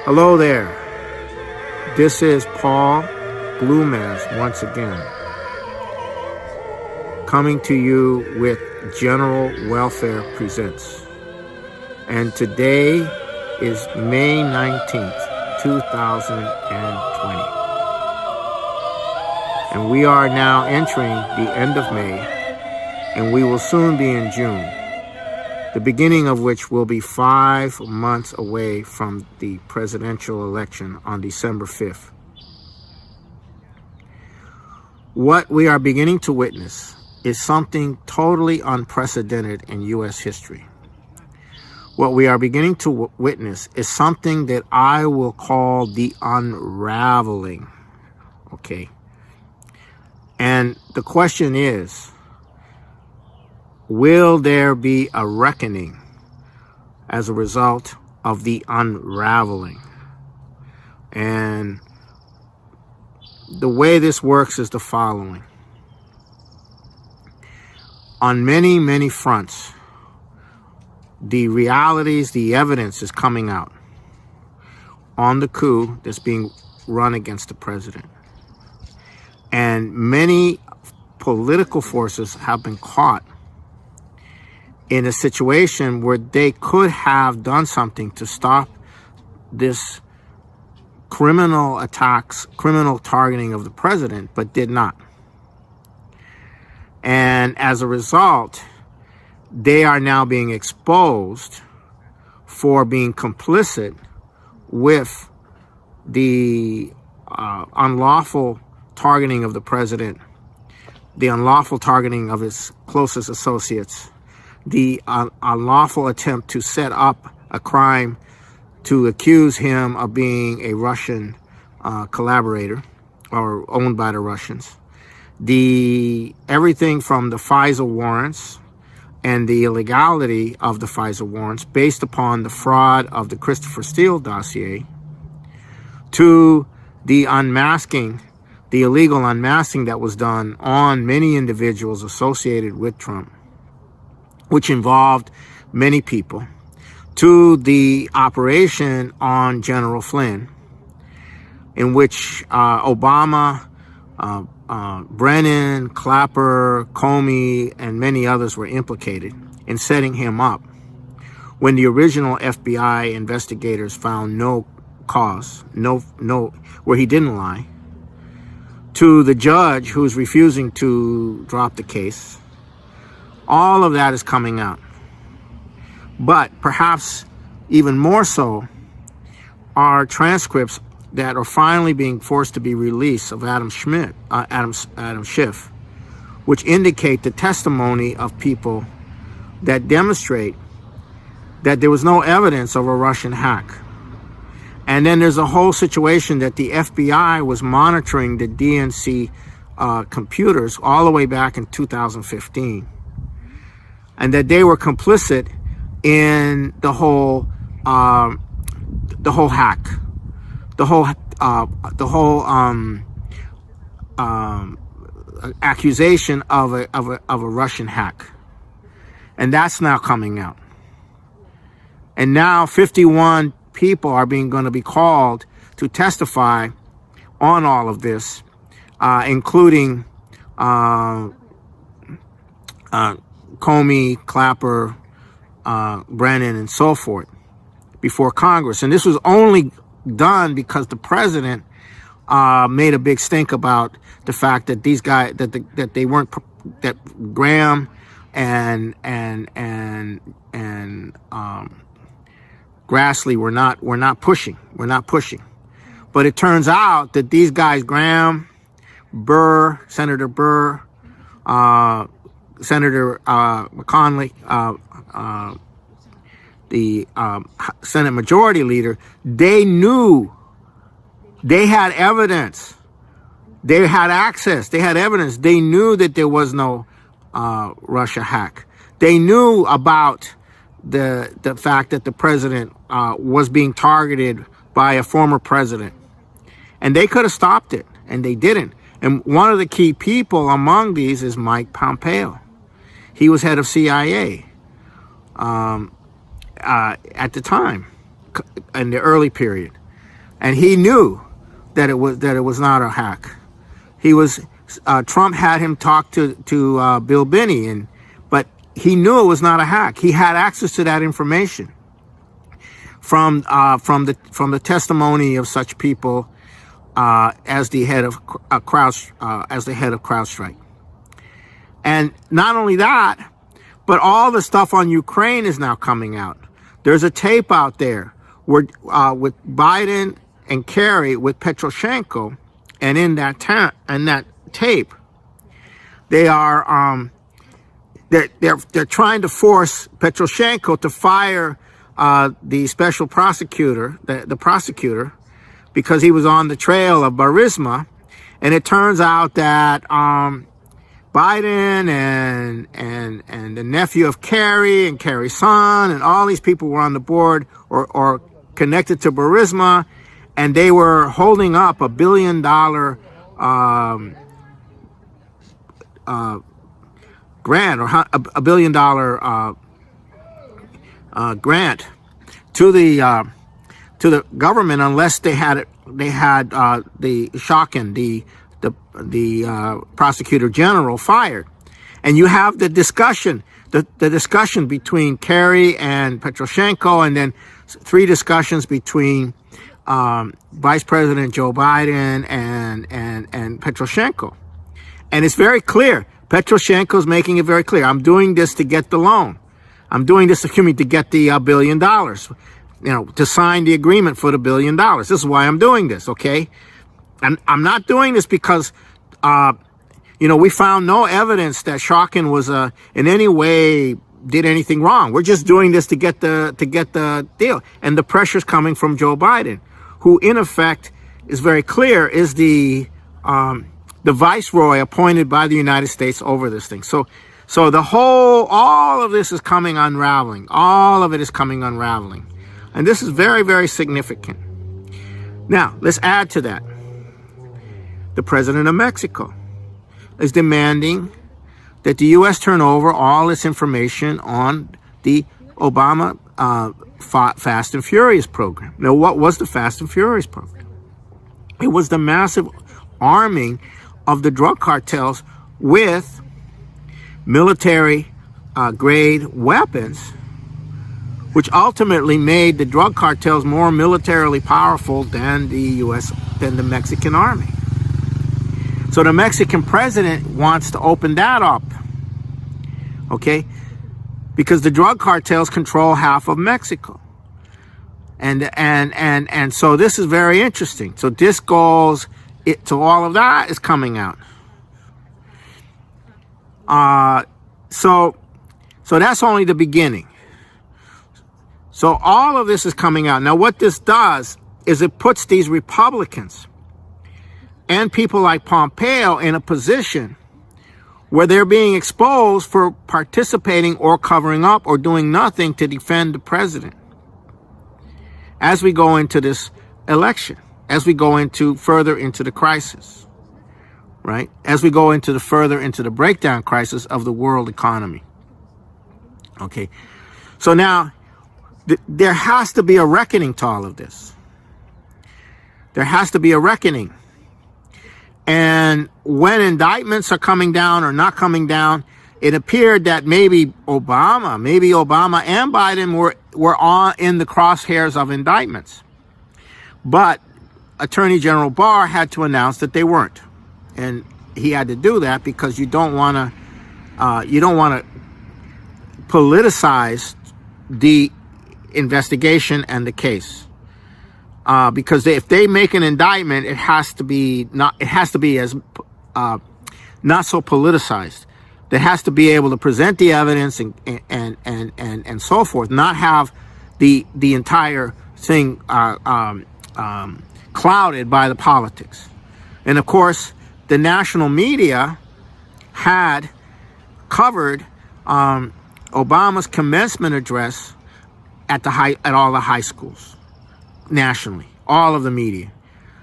Hello there. This is Paul Glumaz once again, coming to you with General Welfare Presents. And today is May 19th, 2020. And we are now entering the end of May, and we will soon be in June, the beginning of which will be 5 months away from the presidential election on December 5th. What we are beginning to witness is something totally unprecedented in U.S. history. What we are beginning to witness is something that I will call the unraveling. Okay. And the question is, will there be a reckoning as a result of the unraveling? And the way this works is the following. On many, many fronts, the realities, the evidence is coming out on the coup that's being run against the president. And many political forces have been caught in a situation where they could have done something to stop this criminal attacks, criminal targeting of the president, but did not. And as a result, they are now being exposed for being complicit with the unlawful targeting of the president, the unlawful targeting of his closest associates, the unlawful attempt to set up a crime to accuse him of being a Russian collaborator or owned by the Russians, everything from the FISA warrants and the illegality of the FISA warrants based upon the fraud of the Christopher Steele dossier, to the unmasking, the illegal unmasking that was done on many individuals associated with Trump, which involved many people, to the operation on General Flynn, in which Obama, Brennan, Clapper, Comey, and many others were implicated in setting him up when the original FBI investigators found no cause, where he didn't lie, to the judge who's refusing to drop the case. All of that is coming out. But perhaps even more so are transcripts that are finally being forced to be released of Adam Schiff, which indicate the testimony of people that demonstrate that there was no evidence of a Russian hack. And then there's a whole situation that the FBI was monitoring the DNC computers all the way back in 2015. And that they were complicit in the whole hack, the whole accusation of a Russian hack, and that's now coming out. And now 51 people are going to be called to testify on all of this, including Comey, Clapper, Brennan, and so forth, before Congress. And this was only done because the president made a big stink about the fact that these guys, that they weren't, that Graham and Grassley were not pushing. But it turns out that these guys, Graham, Burr, Senator Burr, Senator McConnell, the Senate Majority Leader, they knew, they had evidence, they had access, they had evidence, they knew that there was no Russia hack. They knew about the fact that the president was being targeted by a former president, and they could have stopped it, and they didn't. And one of the key people among these is Mike Pompeo. He was head of CIA at the time, in the early period. and he knew that it was not a hack. Trump had him talk to Bill Binney, but he knew it was not a hack. He had access to that information from the testimony of such people as the head of CrowdStrike. And not only that, but all the stuff on Ukraine is now coming out. There's a tape out there where with Biden and Kerry with Petroshenko, and in that tape, they are they're trying to force Petroshenko to fire the special prosecutor, the prosecutor, because he was on the trail of Burisma, and it turns out that Biden and the nephew of Kerry and Kerry's son and all these people were on the board or connected to Burisma, and they were holding up $1 billion grant, or $1 billion grant to the government unless they had the Shokin, the prosecutor general, fired. And you have the discussion between Kerry and Petroshenko, and then 3 discussions between Vice President Joe Biden and Petroshenko. And it's very clear. Petroshenko's making it very clear. I'm doing this to get the loan. I'm doing this to get the $1 billion, to sign the agreement for the $1 billion. This is why I'm doing this, okay? I'm not doing this because, we found no evidence that Shokin was in any way did anything wrong. We're just doing this to get the deal. And the pressure's coming from Joe Biden, who in effect is very clear is the viceroy appointed by the United States over this thing. So all of this is coming unraveling. All of it is coming unraveling. And this is very, very significant. Now, let's add to that. The president of Mexico is demanding that the U.S. turn over all its information on the Obama Fast and Furious program. Now, what was the Fast and Furious program? It was the massive arming of the drug cartels with military grade weapons, which ultimately made the drug cartels more militarily powerful than the Mexican army. So the Mexican president wants to open that up, okay? Because the drug cartels control half of Mexico. And so this is very interesting. So this goes, so all of that is coming out. So that's only the beginning. So all of this is coming out. Now what this does is it puts these Republicans and people like Pompeo in a position where they're being exposed for participating or covering up or doing nothing to defend the president as we go into this election, as we go further into the crisis, right? As we go further into the breakdown crisis of the world economy. Okay. So now there has to be a reckoning to all of this. There has to be a reckoning. And when indictments are coming down or not coming down, it appeared that maybe Obama and Biden were in the crosshairs of indictments. But Attorney General Burr had to announce that they weren't. And he had to do that because you don't want to politicize the investigation and the case. Because if they make an indictment, it has to be as not so politicized. That has to be able to present the evidence and so forth, not have the entire thing clouded by the politics. And of course, the national media had covered Obama's commencement address at all the high schools. Nationally, all of the media,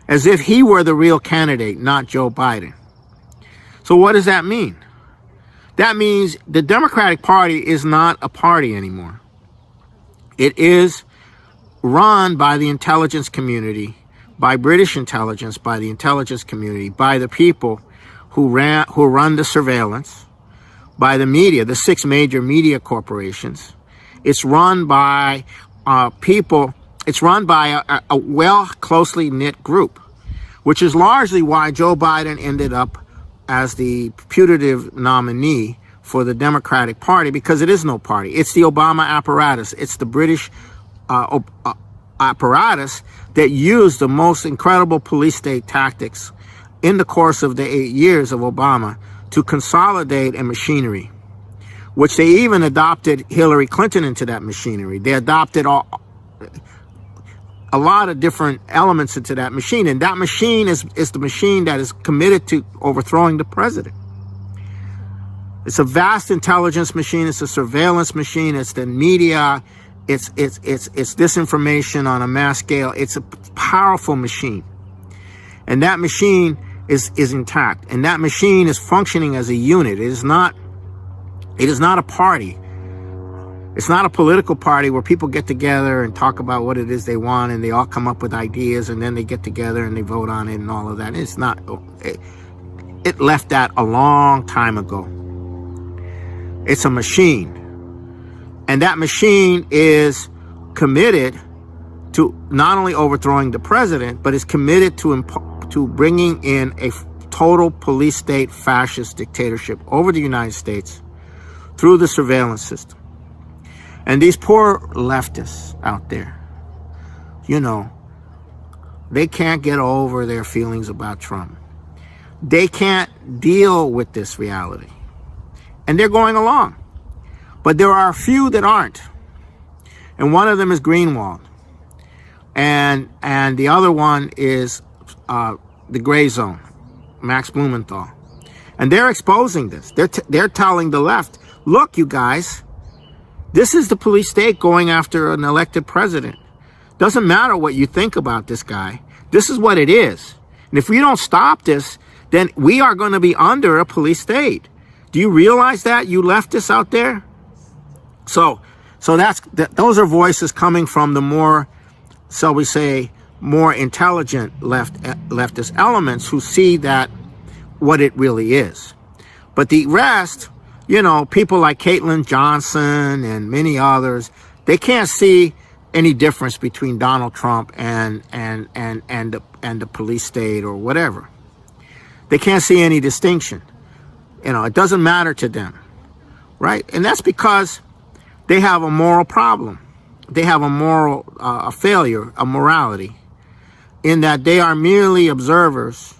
as if he were the real candidate, not Joe Biden. So what does that mean? That means the Democratic Party is not a party anymore. It is run by the intelligence community, by British intelligence, by the intelligence community, by the people who run the surveillance, by the media, the 6 major media corporations. It's run by people. It's run by a closely knit group, which is largely why Joe Biden ended up as the putative nominee for the Democratic Party, because it is no party. It's the Obama apparatus. It's the British apparatus that used the most incredible police state tactics in the course of the 8 years of Obama to consolidate a machinery, which they even adopted Hillary Clinton into that machinery. They adopted a lot of different elements into that machine. And that machine is the machine that is committed to overthrowing the president. It's a vast intelligence machine. It's a surveillance machine. It's the media. It's disinformation on a mass scale. It's a powerful machine. And that machine is intact. And that machine is functioning as a unit. It is not a party. It's not a political party where people get together and talk about what it is they want and they all come up with ideas and then they get together and they vote on it and all of that. It's not. It left that a long time ago. It's a machine. And that machine is committed to not only overthrowing the president, but is committed to bringing in a total police state fascist dictatorship over the United States through the surveillance system. And these poor leftists out there, they can't get over their feelings about Trump. They can't deal with this reality. And they're going along. But there are a few that aren't. And one of them is Greenwald. And the other one is the gray zone, Max Blumenthal. And they're exposing this. They're telling the left, look, you guys, this is the police state going after an elected president. Doesn't matter what you think about this guy. This is what it is. And if we don't stop this, then we are going to be under a police state. Do you realize that, you leftists out there? So those are voices coming from the more, shall we say, more intelligent leftist elements who see that what it really is. But the rest, people like Caitlin Johnson and many others, they can't see any difference between Donald Trump and the police state or whatever. They can't see any distinction. It doesn't matter to them, right? And that's because they have a moral problem. They have a moral a failure, a morality, in that they are merely observers.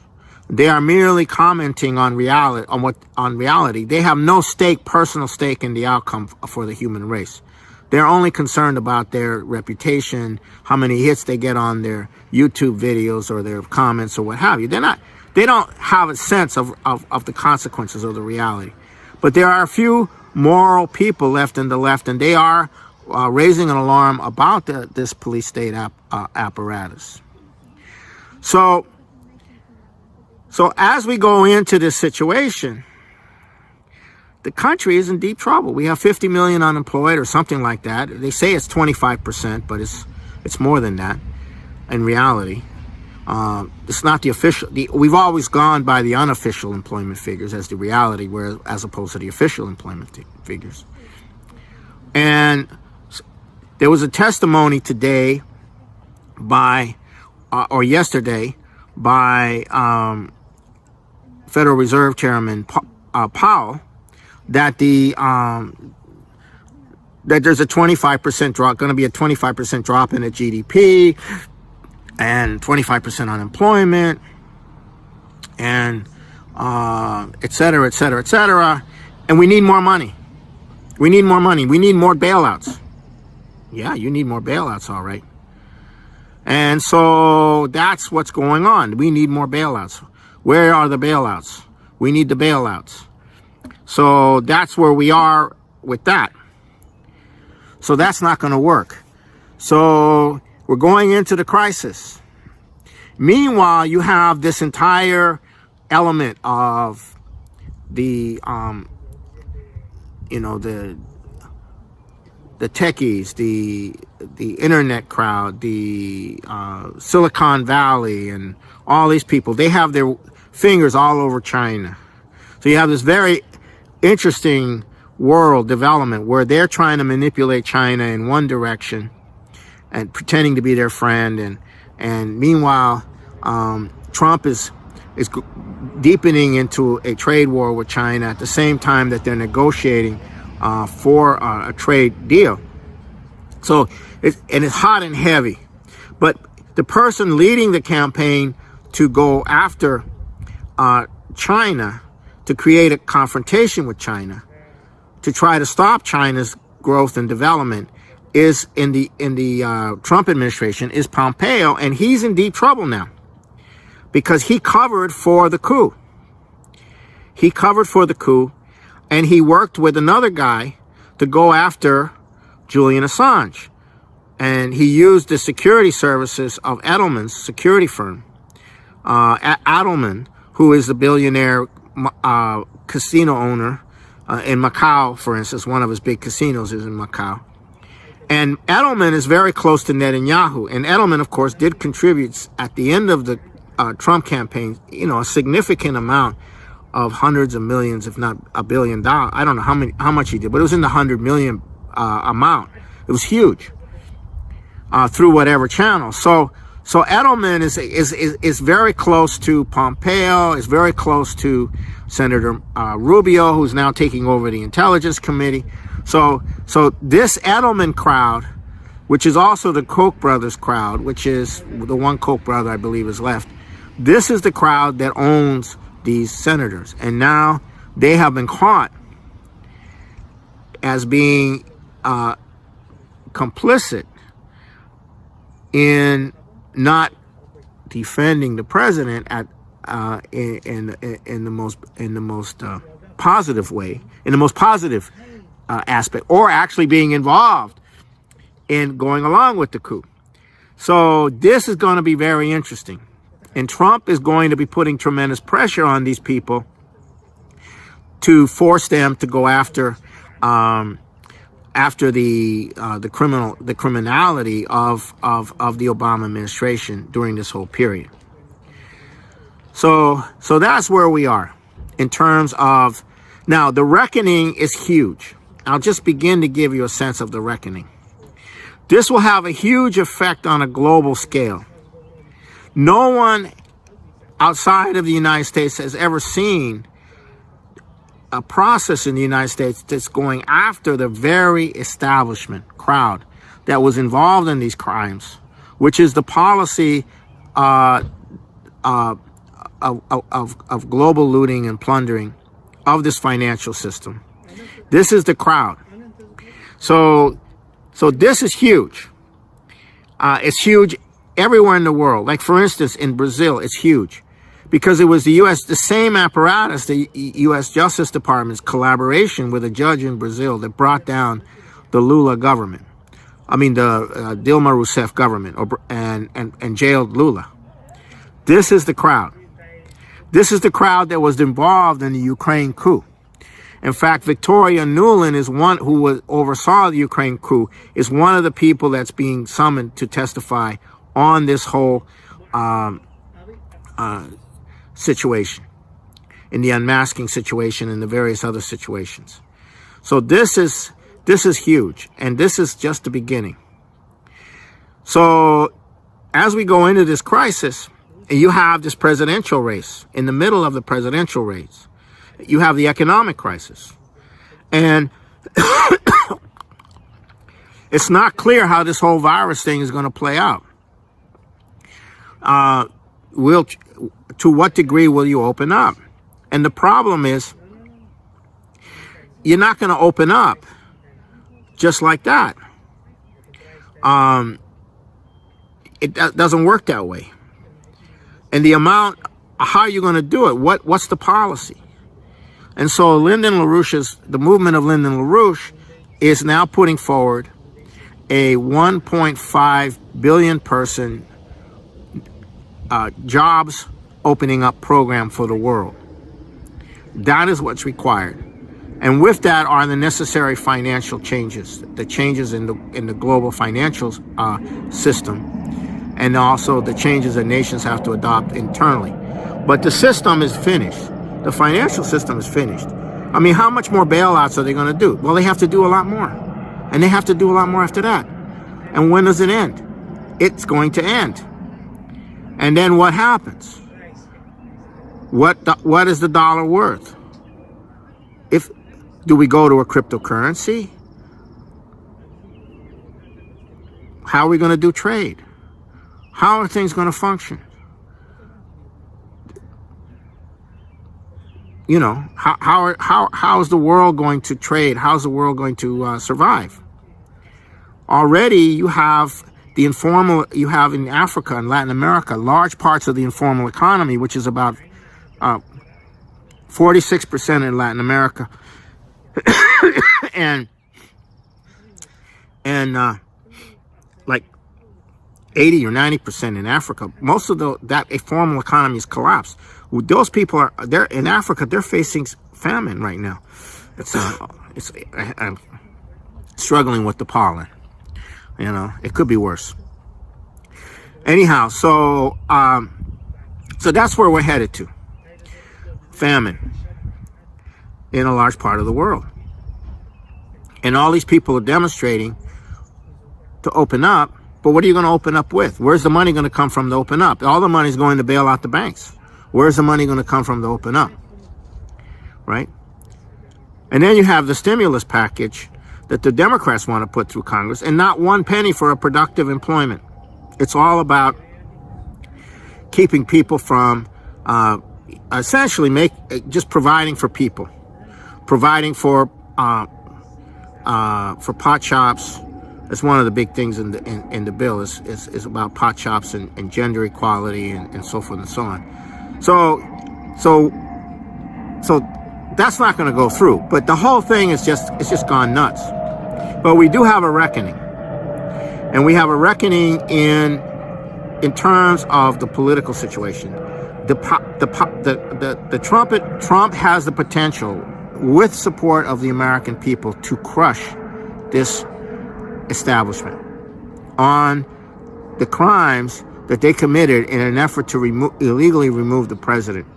They are merely commenting on reality. They have no personal stake in the outcome for the human race. They're only concerned about their reputation, how many hits they get on their YouTube videos or their comments or what have you. They don't have a sense of the consequences of the reality. But there are a few moral people left in the left, and they are raising an alarm about this police state apparatus. So as we go into this situation, the country is in deep trouble. We have 50 million unemployed or something like that. They say it's 25%, but it's more than that in reality. It's not the official. We've always gone by the unofficial employment figures as the reality, as opposed to the official employment figures. And there was a testimony today or yesterday by Federal Reserve Chairman Powell that that there's a 25% drop, going to be a 25% drop in the GDP. And 25% unemployment, and et cetera, et cetera, et cetera. And we need more money. We need more money. We need more bailouts. Yeah, you need more bailouts, all right. And so that's what's going on. We need more bailouts. Where are the bailouts? We need the bailouts. So that's where we are with that. So that's not going to work. So we're going into the crisis. Meanwhile, you have this entire element of the techies, the internet crowd, the Silicon Valley, and all these people, they have their fingers all over China. So you have this very interesting world development where they're trying to manipulate China in one direction and pretending to be their friend, and meanwhile Trump is deepening into a trade war with China at the same time that they're negotiating for a trade deal. So it's hot and heavy. But the person leading the campaign to go after China, to create a confrontation with China, to try to stop China's growth and development, is in the Trump administration, is Pompeo, and he's in deep trouble now because he covered for the coup. He covered for the coup, and he worked with another guy to go after Julian Assange. And he used the security services of Edelman's security firm. Edelman, who is the billionaire casino owner in Macau, for instance, one of his big casinos is in Macau. And Edelman is very close to Netanyahu. And Edelman, of course, did contribute at the end of the Trump campaign, a significant amount of hundreds of millions, if not $1 billion. I don't know how much he did, but it was in the 100 million amount. It was huge through whatever channel. So Edelman is very close to Pompeo, is very close to Senator Rubio, who's now taking over the Intelligence Committee. So this Edelman crowd, which is also the Koch brothers crowd, which is the one Koch brother I believe is left, this is the crowd that owns these senators. And now they have been caught as being complicit in not defending the president in the most positive way, in the most positive aspect, or actually being involved in going along with the coup. So this is going to be very interesting, and Trump is going to be putting tremendous pressure on these people to force them to go after the criminality of the Obama administration during this whole period. So that's where we are in terms of, now the reckoning is huge. I'll just begin to give you a sense of the reckoning. This will have a huge effect on a global scale. No one outside of the United States has ever seen a process in the United States that's going after the very establishment crowd that was involved in these crimes, which is the policy of global looting and plundering of this financial system. This is the crowd. So this is huge. It's huge everywhere in the world. Like, for instance, in Brazil, it's huge because it was the same apparatus, the U.S. Justice Department's collaboration with a judge in Brazil that brought down the Lula government. I mean, the Dilma Rousseff government, and jailed Lula. This is the crowd. This is the crowd that was involved in the Ukraine coup. In fact, Victoria Nuland is one who oversaw the Ukraine coup, is one of the people that's being summoned to testify on this whole situation, in the unmasking situation and the various other situations. So this is huge, and this is just the beginning. So as we go into this crisis, you have this presidential race. In the middle of the presidential race, you have the economic crisis. And it's not clear how this whole virus thing is going to play out. To what degree will you open up? And the problem is, you're not going to open up just like that. It doesn't work that way. And the amount, how are you going to do it? What's the policy? And so the movement of Lyndon LaRouche is now putting forward a 1.5 billion person jobs opening up program for the world. That is what's required. And with that are the necessary financial changes, the changes in the global financial system, and also the changes that nations have to adopt internally. But the system is finished. The financial system is finished. I mean, how much more bailouts are they going to do? Well, they have to do a lot more. And they have to do a lot more after that. And when does it end? It's going to end. And then what happens? What is the dollar worth? Do we go to a cryptocurrency? How are we going to do trade? How are things going to function? You know, how is the world going to trade? How's the world going to survive? Already you have the informal, you have in Africa and Latin America, large parts of the informal economy, which is about 46% in Latin America, and like 80 or 90% in Africa. Most of that informal economy is collapsed. Those people they're in Africa. They're facing famine right now. I'm struggling with the pollen. You know, it could be worse. Anyhow, so that's where we're headed to. Famine in a large part of the world. And all these people are demonstrating to open up, but what are you going to open up with? Where's the money going to come from to open up? All the money is going to bail out the banks. Where's the money going to come from to open up? Right? And then you have the stimulus package that the Democrats want to put through Congress, and not one penny for a productive employment. It's all about keeping people from essentially just providing for people, providing for pot shops. That's one of the big things in the bill is about pot shops and gender equality and so forth and so on. So that's not going to go through. But the whole thing it's just gone nuts. But we do have a reckoning, and we have a reckoning in terms of the political situation. Trump has the potential, with support of the American people, to crush this establishment on the crimes that they committed in an effort to illegally remove the president,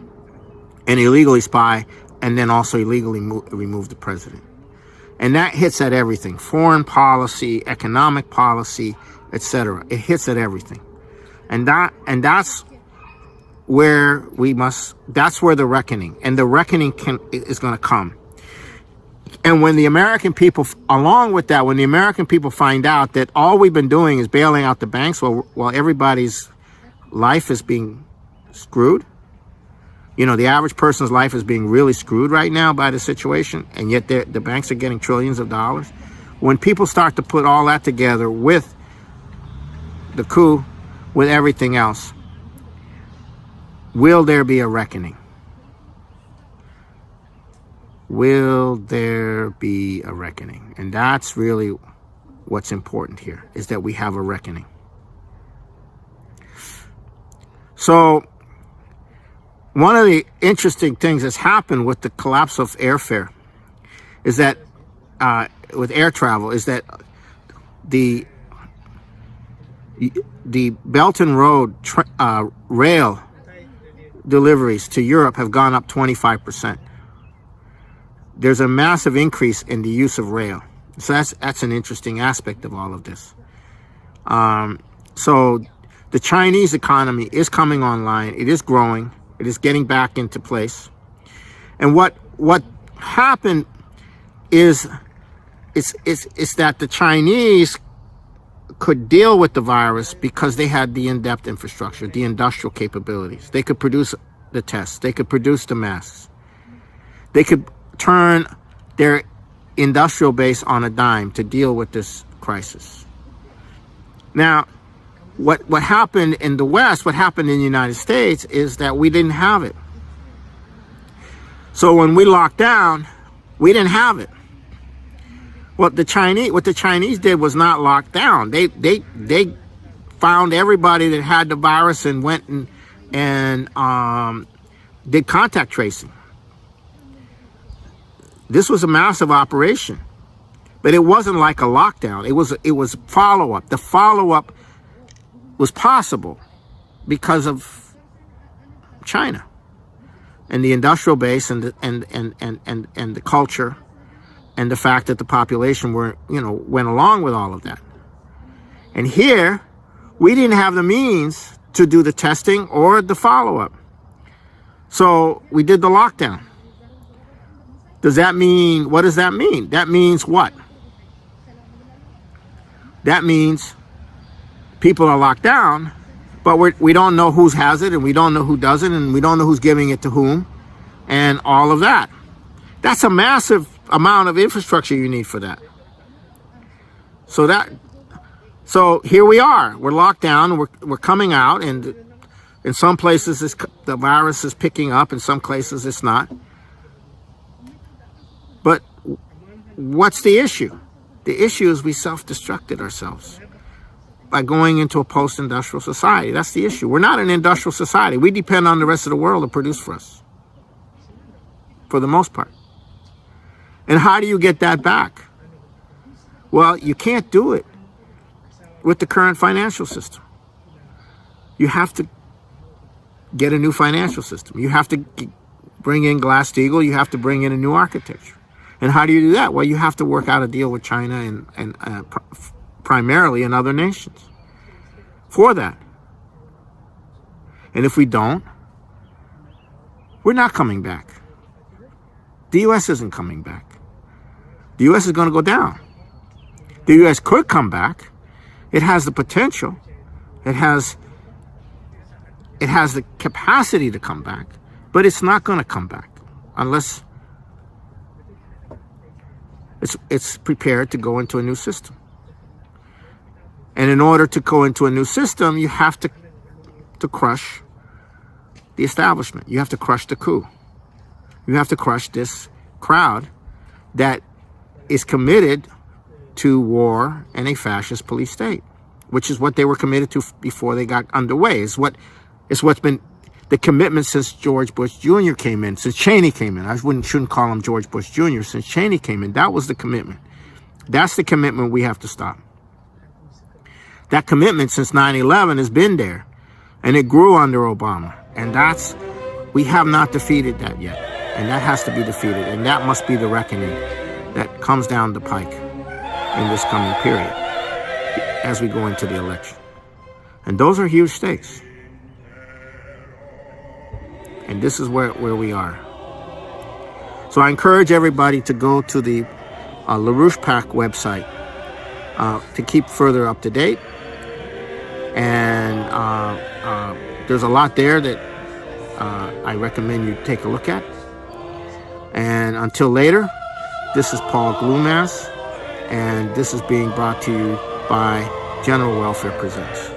and illegally spy, and then also illegally remove the president. And that hits at everything: foreign policy, economic policy, etc. It hits at everything. And that's where that's where the reckoning, and the reckoning is going to come. And when the American people, along with that, when the American people find out that all we've been doing is bailing out the banks while everybody's life is being screwed, you know, the average person's life is being really screwed right now by the situation, and yet the banks are getting trillions of dollars. When people start to put all that together with the coup, with everything else, will there be a reckoning? Will there be a reckoning? And that's really what's important here, is that we have a reckoning. So one of the interesting things that's happened with the collapse of airfare is that, with air travel, is that the Belt and Road rail deliveries to Europe have gone up 25%. There's a massive increase in the use of rail. So that's an interesting aspect of all of this. So the Chinese economy is coming online. It is growing. It is getting back into place. And what happened is that the Chinese could deal with the virus because they had the in-depth infrastructure, the industrial capabilities. They could produce the tests. They could produce the masks. They could turn their industrial base on a dime to deal with this crisis. Now, what happened in the West, what happened in the United States, is that we didn't have it. So when we locked down, we didn't have it. What the Chinese did was not lock down. They found everybody that had the virus and went and did contact tracing. This was a massive operation, but it wasn't like a lockdown. It was follow-up. The follow-up was possible because of China and the industrial base and the culture and the fact that the population went along with all of that. And here, we didn't have the means to do the testing or the follow-up. So we did the lockdown. Does that mean, what does that mean? That means what? That means people are locked down, but we don't know who has it, and we don't know who doesn't, and we don't know who's giving it to whom, and all of that. That's a massive amount of infrastructure you need for that. So here we are. We're locked down. We're coming out, and in some places the virus is picking up. In some places it's not. But what's the issue? The issue is we self-destructed ourselves by going into a post-industrial society. That's the issue. We're not an industrial society. We depend on the rest of the world to produce for us, for the most part. And how do you get that back? Well, you can't do it with the current financial system. You have to get a new financial system. You have to bring in Glass-Steagall. You have to bring in a new architecture. And how do you do that? Well, you have to work out a deal with China and primarily in other nations for that. And if we don't, we're not coming back. The U.S. isn't coming back. The U.S. is going to go down. The U.S. could come back. It has the potential. It has the capacity to come back, but it's not going to come back unless it's prepared to go into a new system. And in order to go into a new system, you have to crush the establishment. You have to crush the coup. You have to crush this crowd that is committed to war and a fascist police state, which is what they were committed to before they got underway. It's what's been the commitment since George Bush Jr. came in, since Cheney came in. I shouldn't call him George Bush Jr. Since Cheney came in, that was the commitment. That's the commitment we have to stop. That commitment since 9/11 has been there, and it grew under Obama. And we have not defeated that yet. And that has to be defeated. And that must be the reckoning that comes down the pike in this coming period as we go into the election. And those are huge stakes. And this is where we are. So I encourage everybody to go to the LaRouche PAC website to keep further up to date. And there's a lot there that I recommend you take a look at. And until later, this is Paul Glumaz, and this is being brought to you by General Welfare Presents.